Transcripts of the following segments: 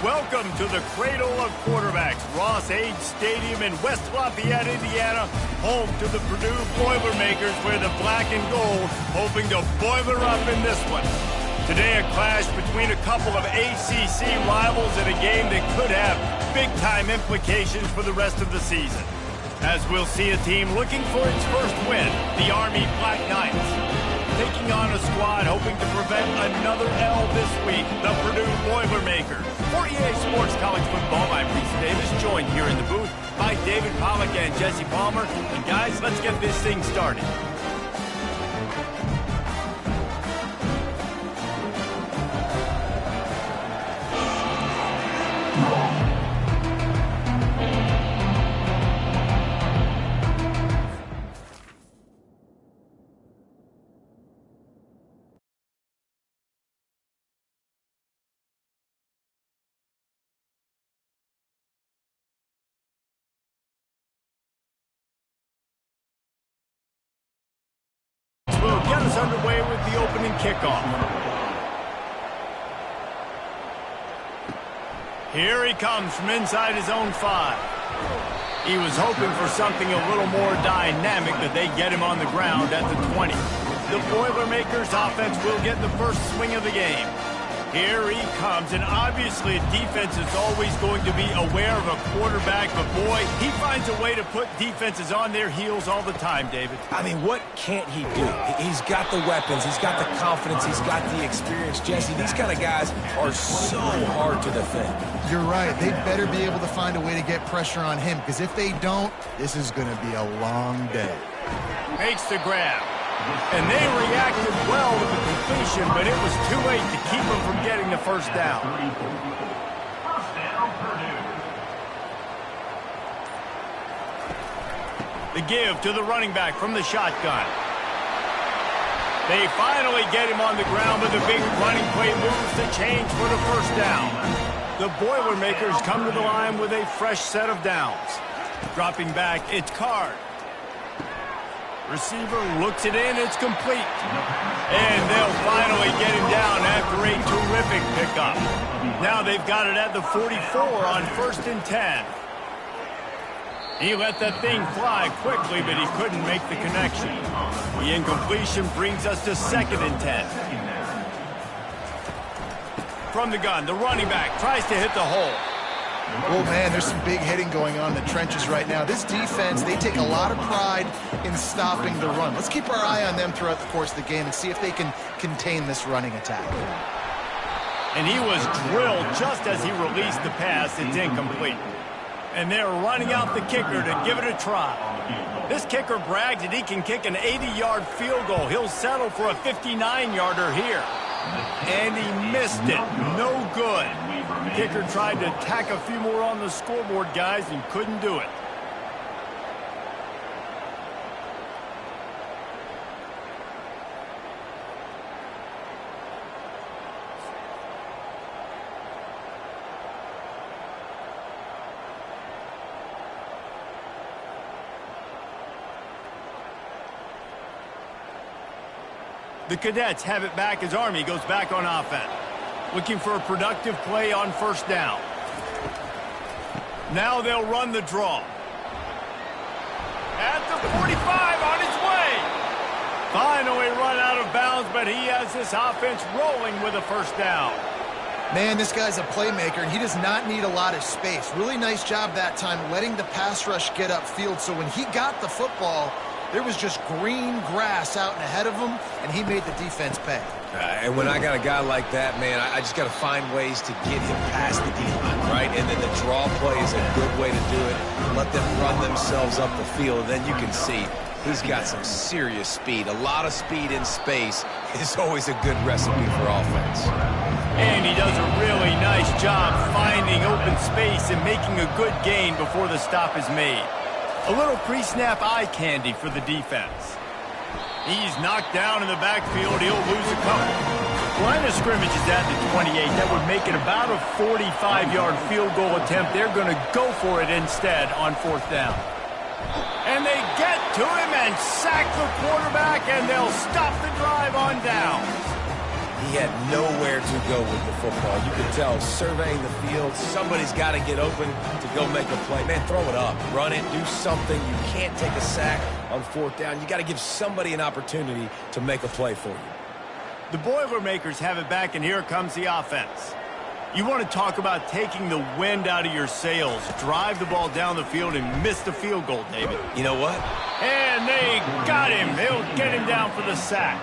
Welcome to the Cradle of Quarterbacks, Ross Age Stadium in West Lafayette, Indiana, home to the Purdue Boilermakers, where the black and gold hoping to boiler up in this one. Today, a clash between a couple of ACC rivals in a game that could have big-time implications for the rest of the season. As we'll see a team looking for its first win, the Army Black Knights, taking on a squad hoping to prevent another L this week, the Purdue Boilermakers. For EA Sports College Football, I'm Reese Davis, joined here in the booth by David Pollack and Jesse Palmer. And guys, let's get this thing started. Will get us underway with the opening kickoff. Here he comes from inside his own 5. He was hoping for something a little more dynamic, but they get him on the ground at the 20. The Boilermakers offense will get the first swing of the game. Here he comes, and obviously defense is always going to be aware of a quarterback, but boy, he finds a way to put defenses on their heels all the time, David. I mean, what can't he do? He's got the weapons, he's got the confidence, he's got the experience. Jesse, these kind of guys are so hard to defend. You're right. They'd better be able to find a way to get pressure on him, because if they don't, this is going to be a long day. Makes the grab. And they reacted well to the completion, but it was too late to keep them from getting the first down. The give to the running back from the shotgun. They finally get him on the ground, but the big running play moves the chains for the first down. The Boilermakers come to the line with a fresh set of downs. Dropping back, it's Card. Receiver looks it in, it's complete. And they'll finally get him down after a terrific pickup. Now they've got it at the 44 on 1st and 10. He let that thing fly quickly, but he couldn't make the connection. The incompletion brings us to 2nd and 10. From the gun, the running back tries to hit the hole. Oh, man, there's some big hitting going on in the trenches right now. This defense, they take a lot of pride in stopping the run. Let's keep our eye on them throughout the course of the game and see if they can contain this running attack. And he was drilled just as he released the pass. It's incomplete. And they're running out the kicker to give it a try. This kicker brags that he can kick an 80-yard field goal. He'll settle for a 59-yarder here. And he missed it. No good. Kicker tried to tack a few more on the scoreboard, guys, and couldn't do it. The Cadets have it back as Army goes back on offense. Looking for a productive play on 1st down. Now they'll run the draw. At the 45 on his way. Finally run out of bounds, but he has this offense rolling with a 1st down. Man, this guy's a playmaker, and he does not need a lot of space. Really nice job that time letting the pass rush get upfield, so when he got the football, there was just green grass out and ahead of him, and he made the defense pay. And when I got a guy like that, man, I just got to find ways to get him past the D-line, right? And then the draw play is a good way to do it. Let them run themselves up the field, and then you can see he's got some serious speed. A lot of speed in space is always a good recipe for offense. And he does a really nice job finding open space and making a good gain before the stop is made. A little pre-snap eye candy for the defense. He's knocked down in the backfield. He'll lose a couple. Line of scrimmage is at the 28. That would make it about a 45-yard field goal attempt. They're going to go for it instead on 4th down. And they get to him and sack the quarterback, and they'll stop the drive on downs. He had nowhere to go with the football. You could tell, surveying the field, somebody's got to get open to go make a play. Man, throw it up, run it, do something. You can't take a sack on 4th down. You got to give somebody an opportunity to make a play for you. The Boilermakers have it back, and here comes the offense. You want to talk about taking the wind out of your sails. Drive the ball down the field and miss the field goal, David. You know what? And they got him. They'll get him down for the sack.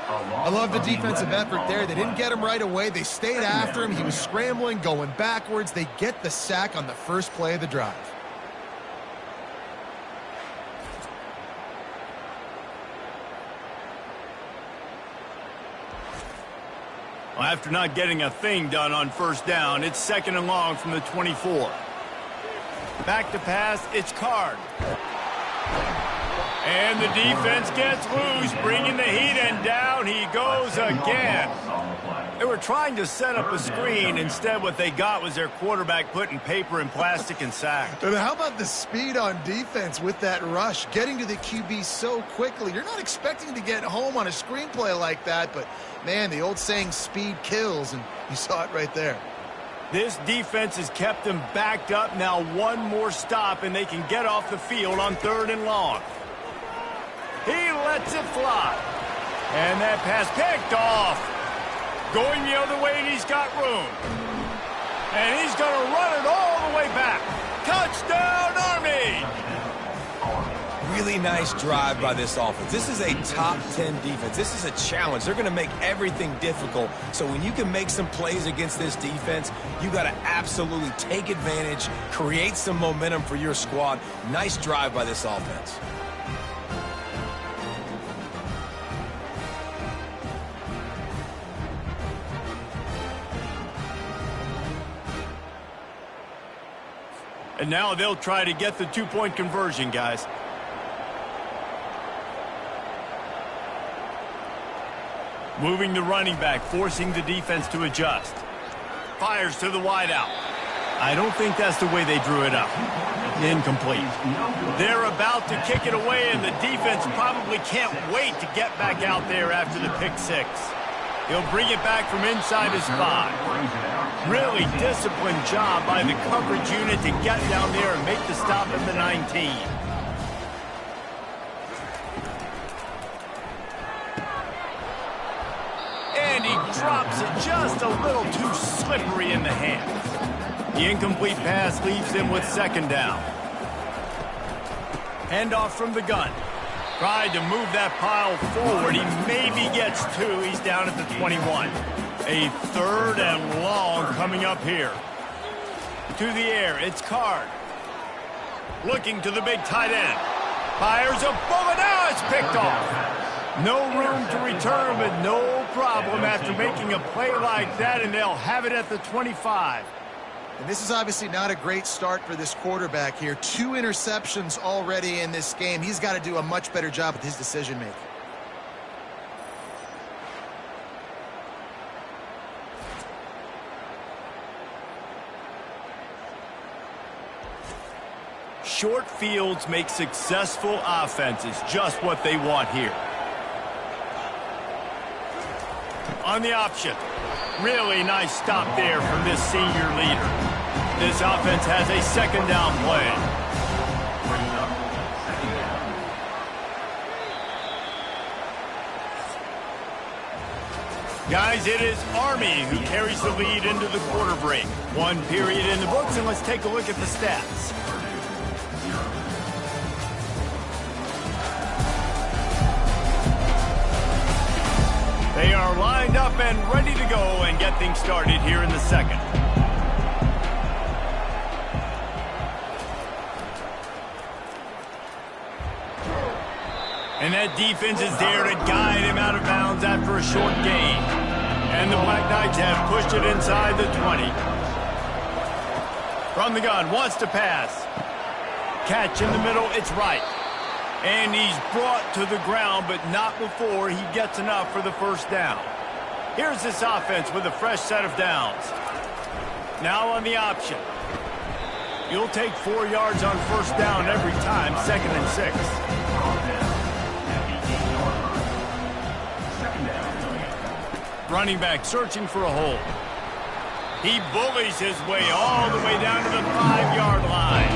I love the defensive effort there. They didn't get him right away. They stayed after him. He was scrambling, going backwards. They get the sack on the first play of the drive. Well, after not getting a thing done on 1st down, it's 2nd and long from the 24. Back to pass, it's Card. And the defense gets loose, bringing the heat, and down he goes again. They were trying to set up a screen. Instead, what they got was their quarterback putting paper and plastic and sacked. And how about the speed on defense with that rush, getting to the QB so quickly? You're not expecting to get home on a screenplay like that, but, man, the old saying, speed kills, and you saw it right there. This defense has kept them backed up. Now one more stop, and they can get off the field on 3rd and long. He lets it fly. And that pass picked off. Going the other way, and he's got room. And he's going to run it all the way back. Touchdown, Army! Really nice drive by this offense. This is a top 10 defense. This is a challenge. They're going to make everything difficult. So when you can make some plays against this defense, you got to absolutely take advantage, create some momentum for your squad. Nice drive by this offense. And now they'll try to get the 2-point conversion, guys. Moving the running back, forcing the defense to adjust. Fires to the wideout. I don't think that's the way they drew it up. Incomplete. They're about to kick it away, and the defense probably can't wait to get back out there after the pick 6. He'll bring it back from inside his 5. Really disciplined job by the coverage unit to get down there and make the stop at the 19. And he drops it just a little too slippery in the hands. The incomplete pass leaves him with 2nd down. Handoff from the gun. Tried to move that pile forward. He maybe gets 2. He's down at the 21. A 3rd and long coming up here. To the air, it's Card. Looking to the big tight end. Fires a bullet. Now it's picked off. No room to return, but no problem after making a play like that, and they'll have it at the 25. And this is obviously not a great start for this quarterback here. 2 interceptions already in this game. He's got to do a much better job with his decision-making. Short fields make successful offenses, just what they want here. On the option. Really nice stop there from this senior leader. This offense has a 2nd down play. Guys, it is Army who carries the lead into the quarter break. 1 period in the books, and let's take a look at the stats. They are lined up and ready to go and get things started here in the 2nd. And that defense is there to guide him out of bounds after a short gain. And the Black Knights have pushed it inside the 20. From the gun, wants to pass. Catch in the middle, it's right. And he's brought to the ground, but not before he gets enough for the 1st down. Here's this offense with a fresh set of downs. Now on the option. You'll take 4 yards on 1st down every time, 2nd and 6. Running back searching for a hole. He bullies his way all the way down to the 5-yard line.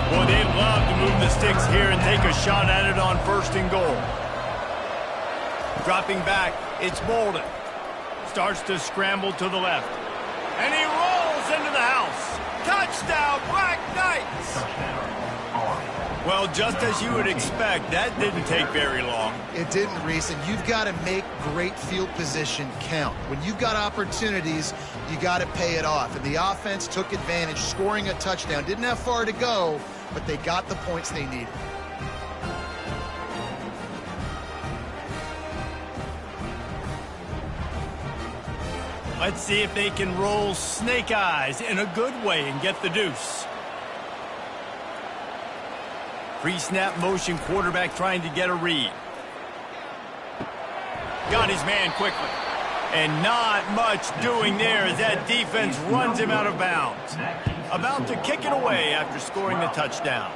Boy, they'd love to move the sticks here and take a shot at it on 1st and goal. Dropping back, it's Bolden. Starts to scramble to the left. And he rolls into the house. Touchdown, Black Knights! Well, just as you would expect, that didn't take very long. It didn't, Reese, and you've got to make great field position count. When you've got opportunities, you got to pay it off. And the offense took advantage, scoring a touchdown. Didn't have far to go, but they got the points they needed. Let's see if they can roll snake eyes in a good way and get the deuce. Pre-snap motion, quarterback trying to get a read. Got his man quickly. And not much doing there as that defense runs him out of bounds. About to kick it away after scoring the touchdown.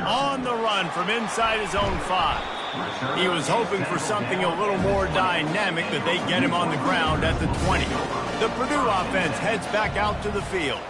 On the run from inside his own 5. He was hoping for something a little more dynamic, but they get him on the ground at the 20. The Purdue offense heads back out to the field.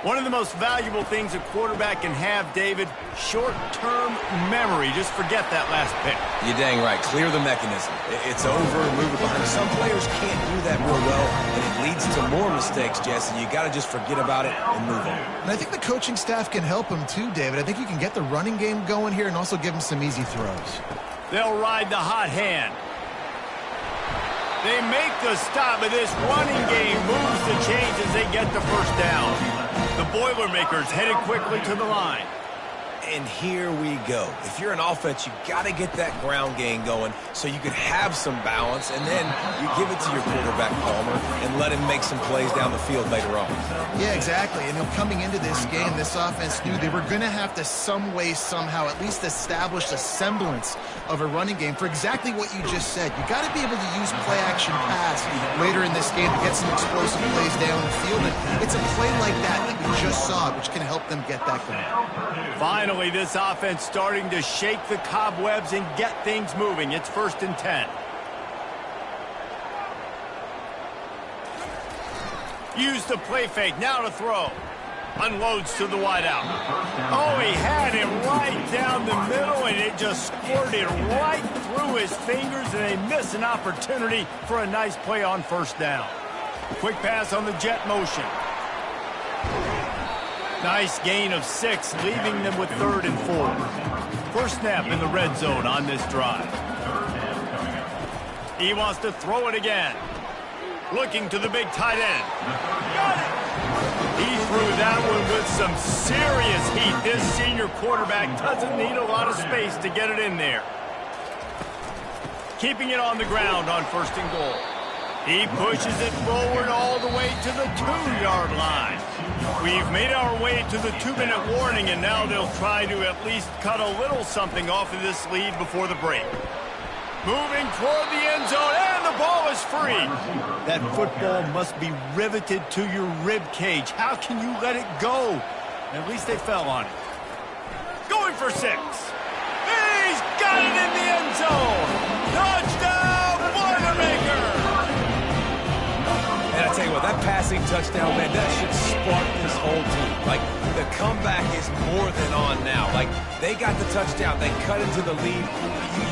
One of the most valuable things a quarterback can have, David, short-term memory. Just forget that last pick. You're dang right. Clear the mechanism. It's over, move it behind. Some players can't do that real well, and it leads to more mistakes, Jesse. You got to just forget about it and move on. And I think the coaching staff can help him too, David. I think you can get the running game going here and also give him some easy throws. They'll ride the hot hand. They make the stop, but this running game moves the chains as they get the 1st down. The Boilermakers headed quickly to the line. And here we go. If you're an offense, you got to get that ground game going so you can have some balance, and then you give it to your quarterback, Palmer, and let him make some plays down the field later on. Yeah, exactly. And coming into this game, this offense knew they were going to have to some way, somehow, at least establish a semblance of a running game for exactly what you just said. You got to be able to use play-action pass later in this game to get some explosive plays down the field. And it's a play like that we just saw, which can help them get that going. Finally, this offense starting to shake the cobwebs and get things moving. It's 1st and 10. Use the play fake, now to throw. Unloads to the wideout. Oh, he had him right down the middle, and it just squirted right through his fingers, and they miss an opportunity for a nice play on 1st down. Quick pass on the jet motion. Nice gain of 6, leaving them with 3rd and 4. First snap in the red zone on this drive. He wants to throw it again. Looking to the big tight end. Got it! He threw that one with some serious heat. This senior quarterback doesn't need a lot of space to get it in there. Keeping it on the ground on 1st and goal. He pushes it forward all the way to the 2-yard line. We've made our way to the 2-minute warning, and now they'll try to at least cut a little something off of this lead before the break. Moving toward the end zone, and the ball is free. That football must be riveted to your rib cage. How can you let it go? At least they fell on it. Going for 6. He's got it in the end zone. Touchdown, Boilermaker! And I tell you what, that passing touchdown, man, that should spark this whole team. Like, the comeback is more than on now. Like, they got the touchdown. They cut into the lead.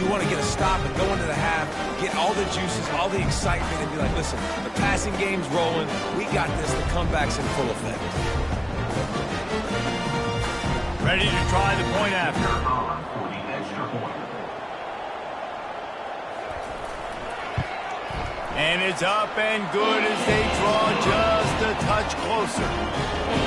You want to get a stop and go into the half, get all the juices, all the excitement, and be like, listen, the passing game's rolling. We got this. The comeback's in full effect. Ready to try the point after. And it's up and good as they draw just a touch closer.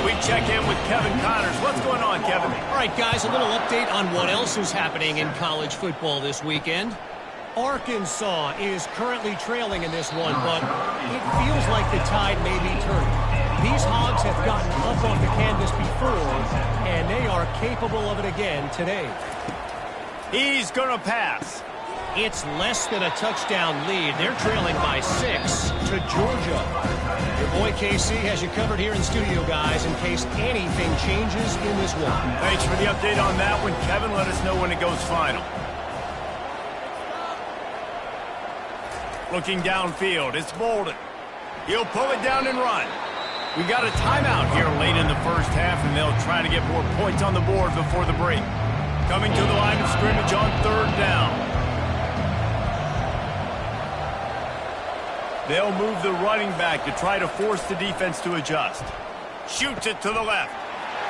We check in with Kevin Connors. What's going on, Kevin? All right, guys, a little update on what else is happening in college football this weekend. Arkansas is currently trailing in this one, but it feels like the tide may be turning. These Hogs have gotten up on the canvas before, and they are capable of it again today. He's going to pass. It's less than a touchdown lead. They're trailing by 6 to Georgia. Your boy KC has you covered here in studio, guys, in case anything changes in this one. Thanks for the update on that one, Kevin. Let us know when it goes final. Looking downfield, it's Bolden. He'll pull it down and run. We got a timeout here late in the first half, and they'll try to get more points on the board before the break. Coming to the line of scrimmage on 3rd down. They'll move the running back to try to force the defense to adjust. Shoots it to the left.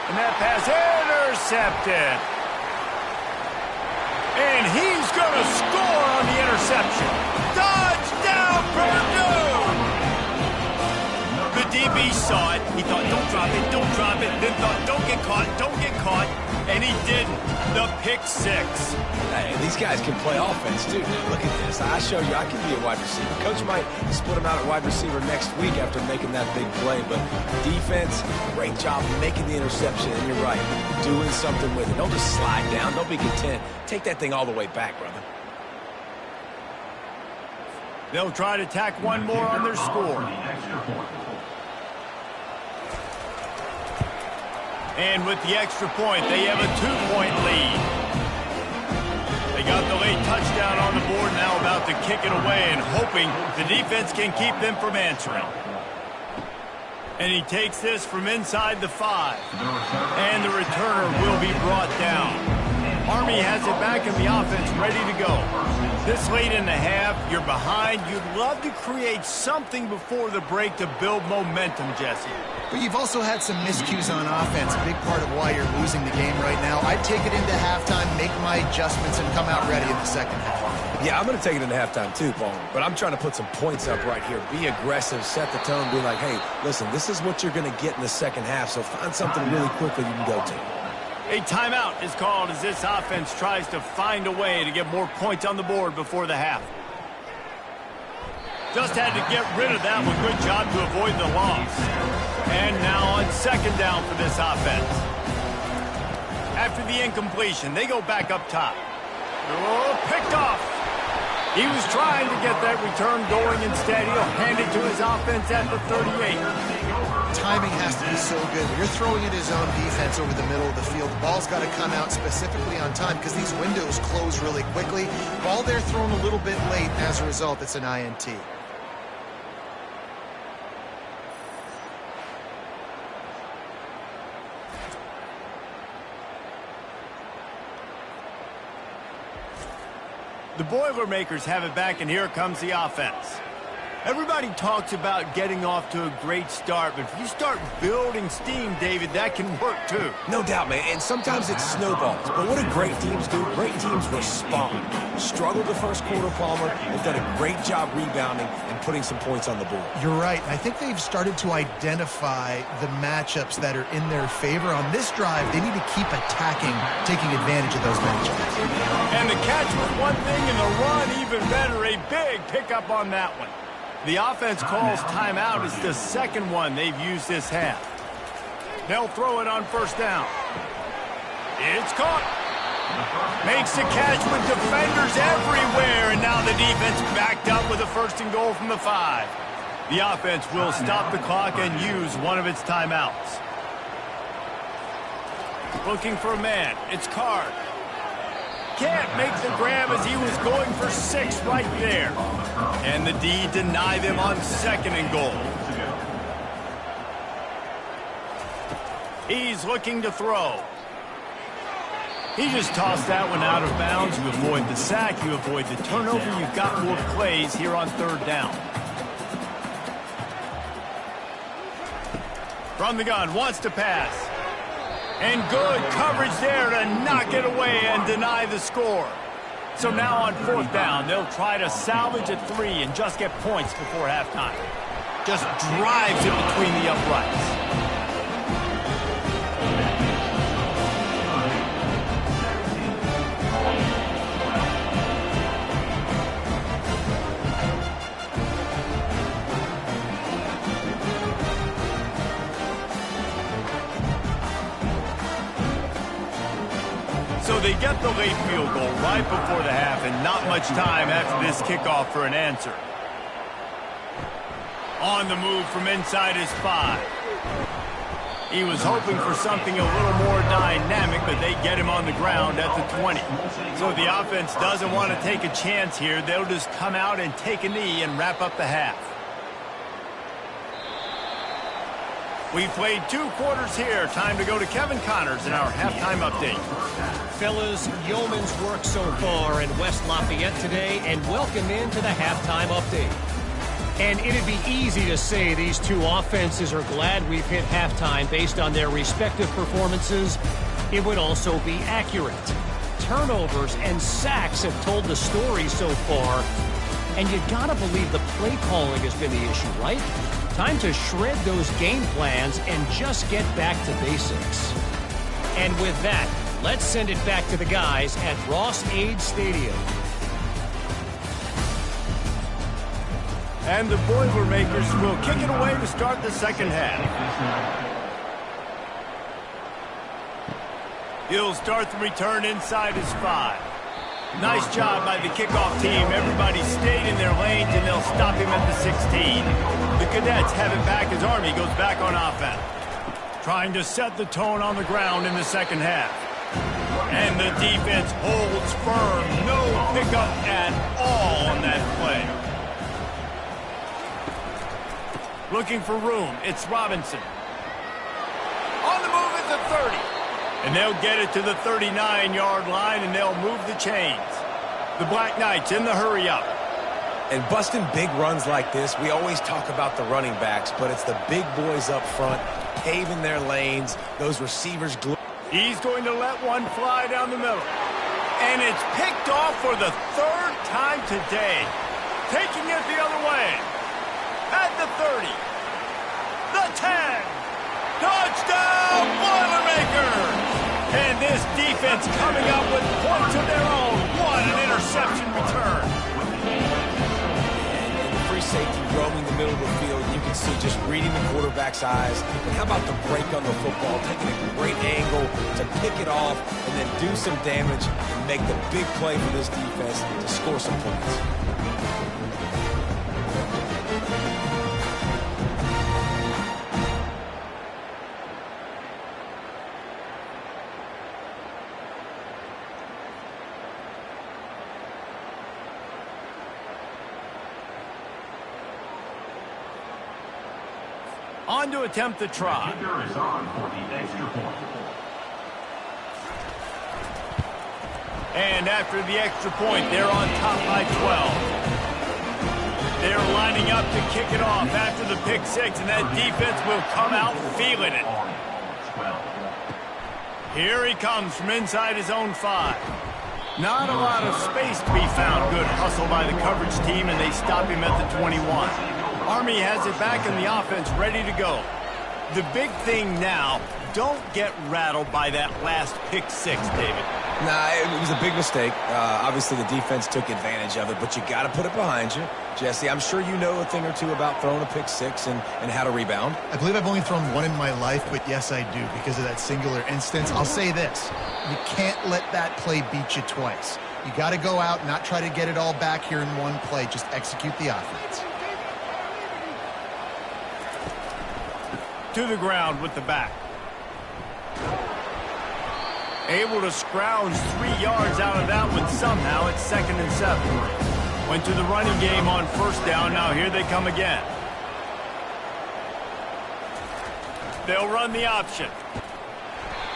And that pass intercepted. And he's going to score on the interception. Touchdown, Purdue! The DB saw it. He thought, don't drop it, don't drop it. Then thought, don't get caught, don't get caught. And he did the pick 6. Hey, these guys can play offense, too. Look at this. I show you I can be a wide receiver. Coach might split him out at wide receiver next week after making that big play. But defense, great job making the interception. And you're right, doing something with it. Don't just slide down. Don't be content. Take that thing all the way back, brother. They'll try to tack one more on their score. And with the extra point, they have a 2-point lead. They got the late touchdown on the board, now about to kick it away and hoping the defense can keep them from answering. And he takes this from inside the 5. And the returner will be brought down. Army has it back in the offense, ready to go. This late in the half, you're behind. You'd love to create something before the break to build momentum, Jesse. But you've also had some miscues on offense, a big part of why you're losing the game right now. I'd take it into halftime, make my adjustments, and come out ready in the second half. Yeah, I'm going to take it into halftime too, Paul. But I'm trying to put some points up right here. Be aggressive, set the tone, be like, hey, listen, this is what you're going to get in the second half, so find something really quickly you can go to. A timeout is called as this offense tries to find a way to get more points on the board before the half. Just had to get rid of that one. Good job to avoid the loss. And now on 2nd down for this offense. After the incompletion, they go back up top. Oh, picked off. He was trying to get that return going. Instead, he'll hand it to his offense at the 38. Timing has to be so good. When you're throwing at his own defense over the middle of the field, the ball's got to come out specifically on time because these windows close really quickly. Ball there thrown a little bit late. As a result, it's an INT. The Boilermakers have it back, and here comes the offense. Everybody talks about getting off to a great start, but if you start building steam, David, that can work too. No doubt, man, and sometimes it snowballs. But what do great teams do? Great teams respond. Struggled the first quarter, Palmer. They've done a great job rebounding and putting some points on the board. You're right. I think they've started to identify the matchups that are in their favor. On this drive, they need to keep attacking, taking advantage of those matchups. And the catch was one thing, and the run even better. A big pickup on that one. The offense calls timeout. It's the second one they've used this half. They'll throw it on 1st down. It's caught. Makes the catch with defenders everywhere, and now the defense backed up with a 1st and goal from the 5. The offense will stop the clock and use one of its timeouts. Looking for a man. It's Card. Can't make the grab as he was going for 6 right there. And the D deny them on 2nd and goal. He's looking to throw. He just tossed that one out of bounds. You avoid the sack, you avoid the turnover. You've got more plays here on 3rd down. From the gun, wants to pass. And good coverage there to knock it away and deny the score. So now on 4th down, they'll try to salvage at 3 and just get points before halftime. Just drives it between the uprights. So they get the late field goal right before the half, and not much time after this kickoff for an answer. On the move from inside his 5. He was hoping for something a little more dynamic, but they get him on the ground at the 20. So the offense doesn't want to take a chance here. They'll just come out and take a knee and wrap up the half. We played 2 quarters here. Time to go to Kevin Connors in our halftime update. Fellas, yeoman's work so far in West Lafayette today, and welcome into the halftime update. And it'd be easy to say these two offenses are glad we've hit halftime based on their respective performances. It would also be accurate. Turnovers and sacks have told the story so far. And you gotta believe the play calling has been the issue, right? Time to shred those game plans and just get back to basics. And with that, let's send it back to the guys at Ross-Ade Stadium. And the Boilermakers will kick it away to start the second half. He'll start the return inside his 5. Nice job by the kickoff team. Everybody stayed in their lanes, and they'll stop him at the 16. The Cadets have it back as Army goes back on offense. Trying to set the tone on the ground in the second half. And the defense holds firm. No pickup at all on that play. Looking for room. It's Robinson. On the move at the 30. And they'll get it to the 39-yard line, and they'll move the chains. The Black Knights in the hurry-up. And busting big runs like this, we always talk about the running backs, but it's the big boys up front, paving their lanes, those receivers. He's going to let one fly down the middle. And it's picked off for the 3rd time today. Taking it the other way. At the 30. The 10. Touchdown, Boilermakers! And this defense coming up with points of their own. What an interception return. And free safety roaming the middle of the field. You can see just reading the quarterback's eyes. And how about the break on the football? Taking a great angle to pick it off and then do some damage and make the big play for this defense to score some points. On to attempt the try. Is on for the extra point. And after the extra point, they're on top by 12. They're lining up to kick it off after the pick 6, and that defense will come out feeling it. Here he comes from inside his own 5. Not a lot of space to be found. Good hustle by the coverage team, and they stop him at the 21. Army has it back in the offense, ready to go. The big thing now, don't get rattled by that last pick 6, David. Nah, it was a big mistake. Obviously, the defense took advantage of it, but you got to put it behind you. Jesse, I'm sure you know a thing or two about throwing a pick 6 and how to rebound. I believe I've only thrown one in my life, but yes, I do because of that singular instance. I'll say this. You can't let that play beat you twice. You got to go out and not try to get it all back here in one play. Just execute the offense. To the ground with the back. Able to scrounge 3 yards out of that one somehow. It's 2nd and 7. Went to the running game on 1st down. Now here they come again. They'll run the option.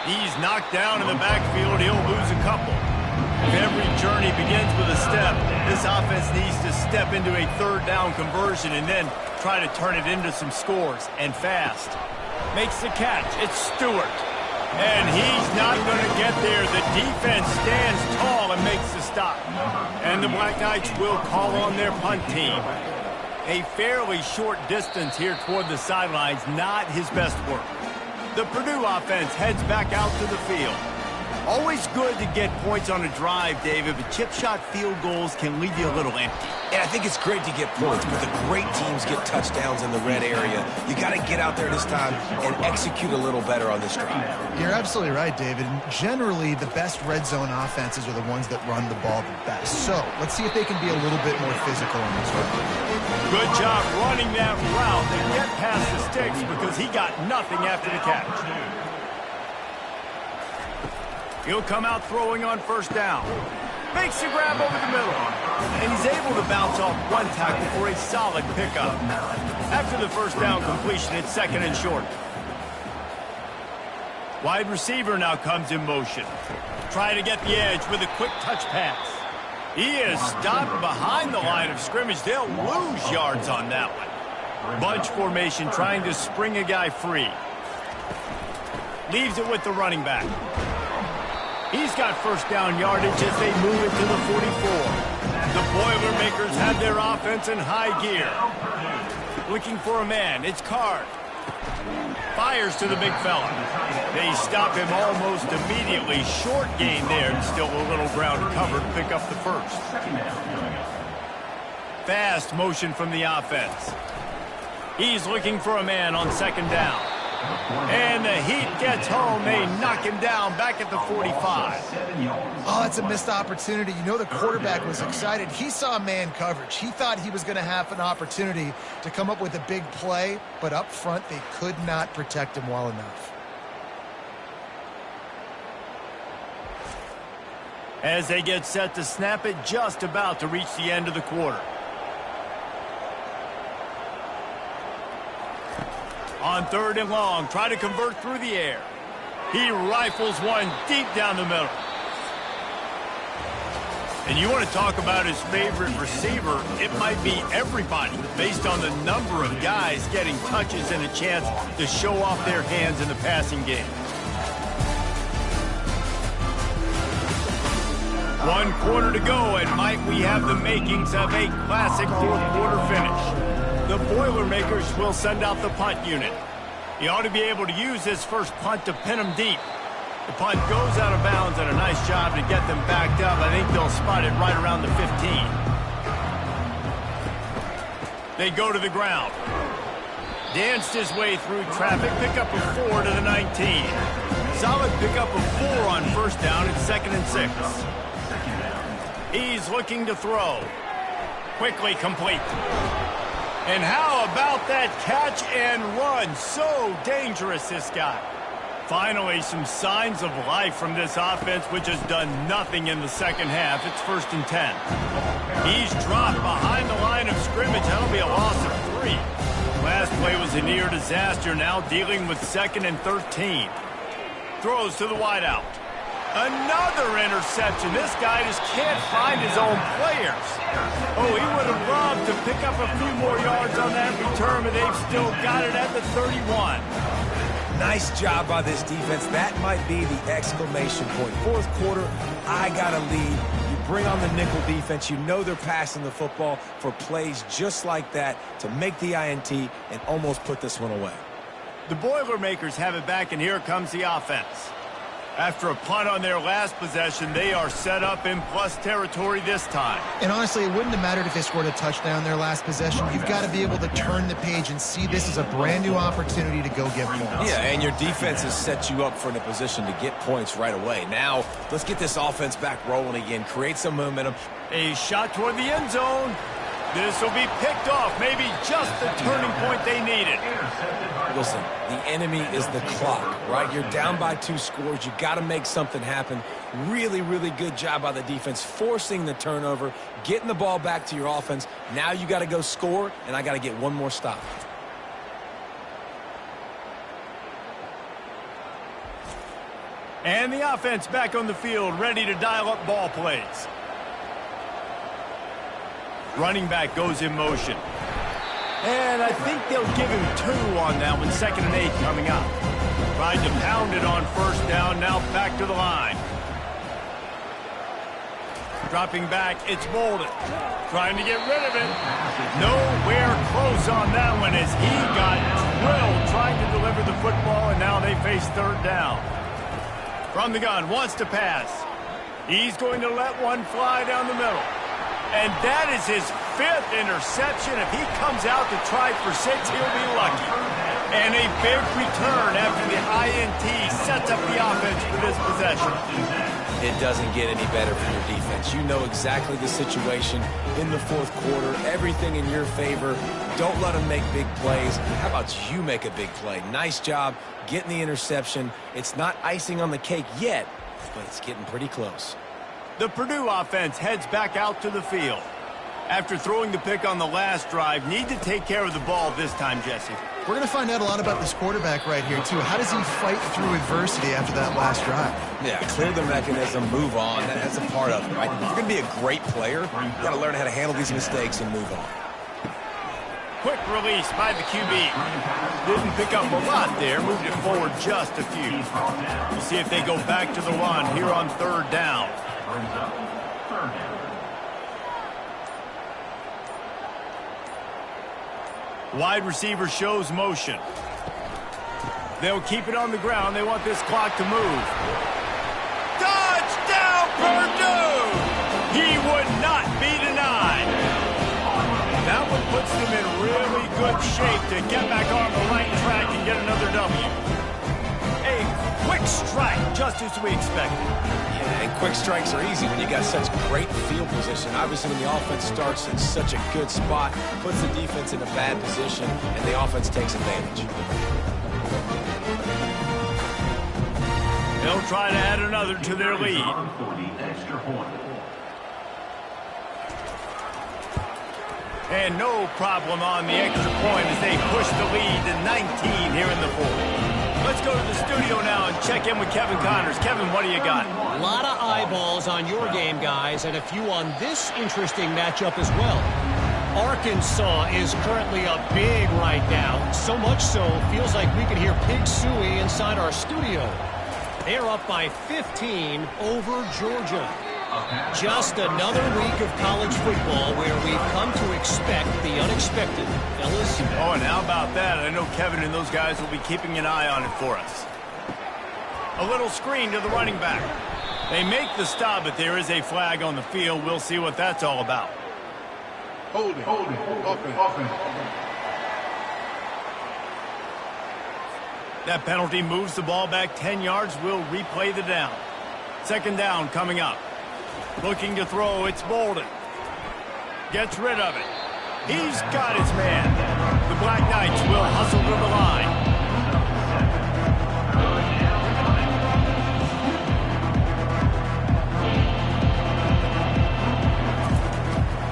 He's knocked down in the backfield. He'll lose a couple. If every journey begins with a step, this offense needs to step into a 3rd down conversion and then try to turn it into some scores, and fast. Makes the catch. It's Stewart. And he's not going to get there. The defense stands tall and makes the stop. And the Black Knights will call on their punt team. A fairly short distance here toward the sidelines, not his best work. The Purdue offense heads back out to the field. Always good to get points on a drive, David, but chip shot field goals can leave you a little empty. And I think it's great to get points, but the great teams get touchdowns in the red area. You got to get out there this time and execute a little better on this drive. You're absolutely right, David. And generally, the best red zone offenses are the ones that run the ball the best. So let's see if they can be a little bit more physical in this one. Good job running that route. They get past the sticks because he got nothing after the catch. He'll come out throwing on first down. Makes the grab over the middle. And he's able to bounce off one tackle for a solid pickup. After the first down completion, it's second and short. Wide receiver now comes in motion. Trying to get the edge with a quick touch pass. He is stopped behind the line of scrimmage. They'll lose yards on that one. Bunch formation trying to spring a guy free. Leaves it with the running back. He's got first down yardage as they move it to the 44. The Boilermakers have their offense in high gear. Looking for a man. It's Card. Fires to the big fella. They stop him almost immediately. Short gain there and still a little ground cover to pick up the first. Fast motion from the offense. He's looking for a man on second down. And the Heat gets home. They knock him down back at the 45. Oh, it's a missed opportunity. You know the quarterback was excited. He saw man coverage. He thought he was going to have an opportunity to come up with a big play, but up front they could not protect him well enough. As they get set to snap it, just about to reach the end of the quarter. On third and long, try to convert through the air. He rifles one deep down the middle. And you want to talk about his favorite receiver, it might be everybody based on the number of guys getting touches and a chance to show off their hands in the passing game. 1 quarter to go, and might we have the makings of a classic fourth quarter finish. The Boilermakers will send out the punt unit. He ought to be able to use this first punt to pin him deep. The punt goes out of bounds, and a nice job to get them backed up. I think they'll spot it right around the 15. They go to the ground. Danced his way through traffic. Pickup of 4 to the 19. Solid pickup of 4 on first down. It's second and 6. He's looking to throw. Quickly complete. And how about that catch and run? So dangerous, this guy. Finally, some signs of life from this offense, which has done nothing in the second half. It's first and 10. He's dropped behind the line of scrimmage. That'll be a loss of 3. Last play was a near disaster. Now dealing with second and 13. Throws to the wideout. Another interception. This guy just can't find his own players. Oh, he would have loved to pick up a few more yards on that return, but they've still got it at the 31. Nice job by this defense. That might be the exclamation point. Fourth quarter, I got a lead. You bring on the nickel defense. You know they're passing the football for plays just like that to make the INT and almost put this one away. The Boilermakers have it back, and here comes the offense. After a punt on their last possession, they are set up in plus territory this time. And honestly, it wouldn't have mattered if they scored a touchdown their last possession. You've got to be able to turn the page and see this as a brand new opportunity to go get points. Yeah, and your defense has set you up for a position to get points right away. Now, let's get this offense back rolling again, create some momentum. A shot toward the end zone. This will be picked off. Maybe just the turning point they needed. Listen, the enemy is the clock, right? You're down by 2 scores. You got to make something happen. Really, really good job by the defense, forcing the turnover, getting the ball back to your offense. Now you got to go score, and I got to get one more stop. And the offense back on the field, ready to dial up ball plays. Running back goes in motion. And I think they'll give him 2 on that one. Second and 8 coming up. Tried to pound it on first down. Now back to the line. Dropping back, it's Bolden. Trying to get rid of it. Nowhere close on that one as he got drilled trying to deliver the football, and now they face third down. From the gun, wants to pass. He's going to let one fly down the middle. And that is his 5th interception. If he comes out to try for 6, he'll be lucky. And a big return after the INT sets up the offense for this possession. It doesn't get any better for your defense. You know exactly the situation in the fourth quarter, everything in your favor. Don't let them make big plays. How about you make a big play? Nice job getting the interception. It's not icing on the cake yet, but it's getting pretty close. The Purdue offense heads back out to the field. After throwing the pick on the last drive, need to take care of the ball this time, Jesse. We're going to find out a lot about this quarterback right here, too. How does he fight through adversity after that last drive? Yeah, clear the mechanism, move on. That's a part of it, right? If you're going to be a great player, you got to learn how to handle these mistakes and move on. Quick release by the QB. Didn't pick up a lot there, moved it forward just a few. We'll see if they go back to the run here on third down. Brings up third down. Wide receiver shows motion. They'll keep it on the ground. They want this clock to move. Touchdown, Purdue! He would not be denied. That one puts them in really good shape to get back on the right track and get another W. A quick strike, just as we expected. Yeah, and quick strikes are easy when you got such great field position. Obviously, when the offense starts in such a good spot, puts the defense in a bad position, and the offense takes advantage. They'll try to add another to their lead. For the extra point. And no problem on the extra point as they push the lead to 19 here in the fourth. Let's go to the studio now and check in with Kevin Connors. Kevin, what do you got? A lot of eyeballs on your game, guys, and a few on this interesting matchup as well. Arkansas is currently up big right now. So much so, feels like we can hear Pig Suey inside our studio. They're up by 15 over Georgia. Just another week of college football where we've come to expect the unexpected, fellas. Oh, and how about that? I know Kevin and those guys will be keeping an eye on it for us. A little screen to the running back. They make the stop, but there is a flag on the field. We'll see what that's all about. Holding. That penalty moves the ball back 10 yards. We'll replay the down. Second down coming up. Looking to throw, it's Bolden. Gets rid of it. He's got his man. The Black Knights will hustle to the line.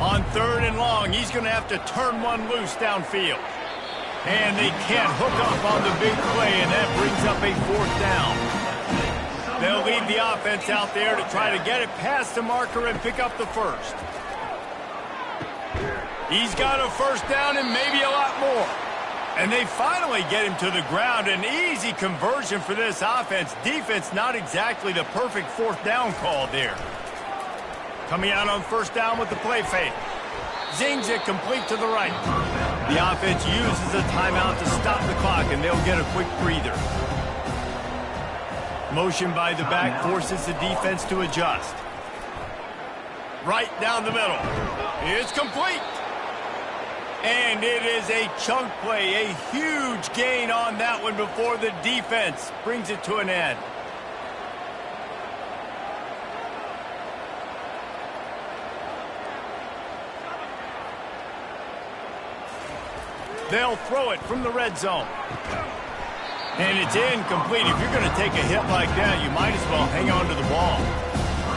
On third and long, he's going to have to turn one loose downfield. And they can't hook up on the big play, and that brings up a fourth down. They'll lead the offense out there to try to get it past the marker and pick up the first. He's got a first down and maybe a lot more. And they finally get him to the ground. An easy conversion for this offense. Defense, not exactly the perfect fourth down call there. Coming out on first down with the play fake. Zings it complete to the right. The offense uses a timeout to stop the clock, and they'll get a quick breather. Motion by the back forces the defense to adjust. Right down the middle. It's complete. And it is a chunk play, a huge gain on that one before the defense brings it to an end. They'll throw it from the red zone. And it's incomplete. If you're going to take a hit like that, you might as well hang on to the ball.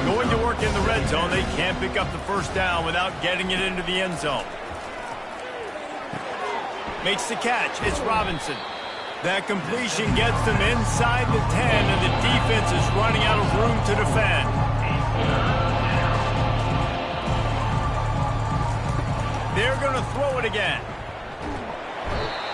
Going to work in the red zone, they can't pick up the first down without getting it into the end zone. Makes the catch. It's Robinson. That completion gets them inside the 10, and the defense is running out of room to defend. They're going to throw it again.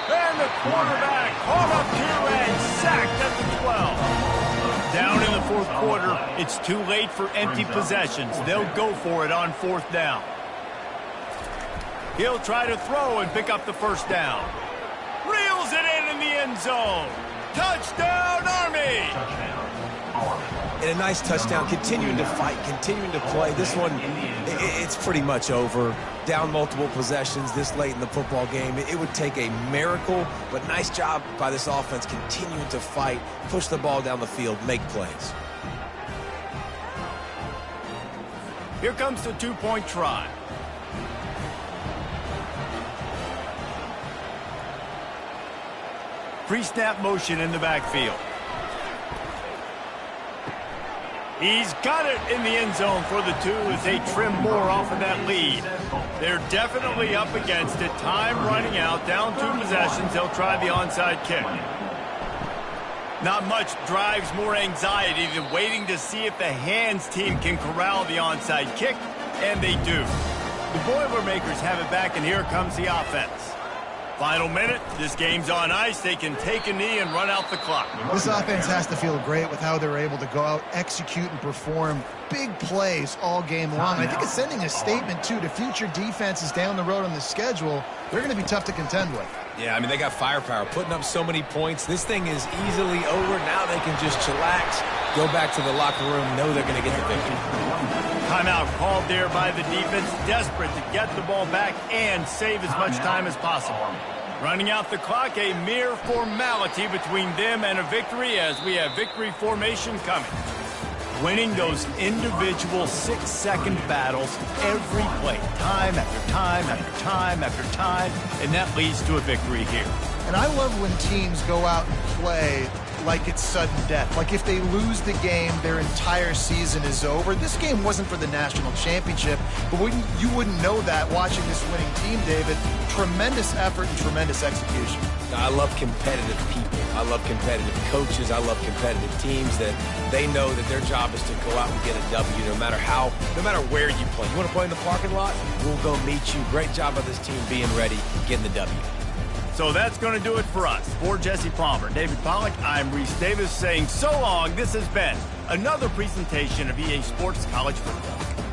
And the quarterback caught up here and sacked at the 12. Down in the fourth quarter, it's too late for empty possessions. They'll go for it on fourth down. He'll try to throw and pick up the first down. Reels it in the end zone. Touchdown, Army! And a nice touchdown, continuing to fight, continuing to play. This one, it's pretty much over. Down multiple possessions this late in the football game. It would take a miracle, but nice job by this offense continuing to fight, push the ball down the field, make plays. Here comes the two-point try. Pre-snap motion in the backfield. He's got it in the end zone for the 2 as they trim more off of that lead. They're definitely up against it. Time running out, down 2 possessions. They'll try the onside kick. Not much drives more anxiety than waiting to see if the hands team can corral the onside kick, and they do. The Boilermakers have it back, and here comes the offense. Final minute, this game's on ice. They can take a knee and run out the clock. This offense has to feel great with how they're able to go out, execute, and perform big plays all game long. I think it's sending a statement, too, to future defenses down the road on the schedule. They're going to be tough to contend with. Yeah, I mean, they got firepower, putting up so many points. This thing is easily over. Now they can just chillax, go back to the locker room, know they're going to get the victory. Timeout called there by the defense, desperate to get the ball back and save as much time as possible. Running out the clock, a mere formality between them and a victory as we have victory formation coming. Winning those individual 6-second battles every play, time after time after time after time, and that leads to a victory here. And I love when teams go out and play like it's sudden death. Like if they lose the game, their entire season is over. This game wasn't for the national championship, but you wouldn't know that watching this winning team, David. Tremendous effort and tremendous execution. I love competitive people. I love competitive coaches. I love competitive teams that they know that their job is to go out and get a W no matter where you play. You want to play in the parking lot? We'll go meet you. Great job of this team being ready, getting the W. So that's going to do it for us. For Jesse Palmer, David Pollack, I'm Reese Davis saying so long. This has been another presentation of EA Sports College Football.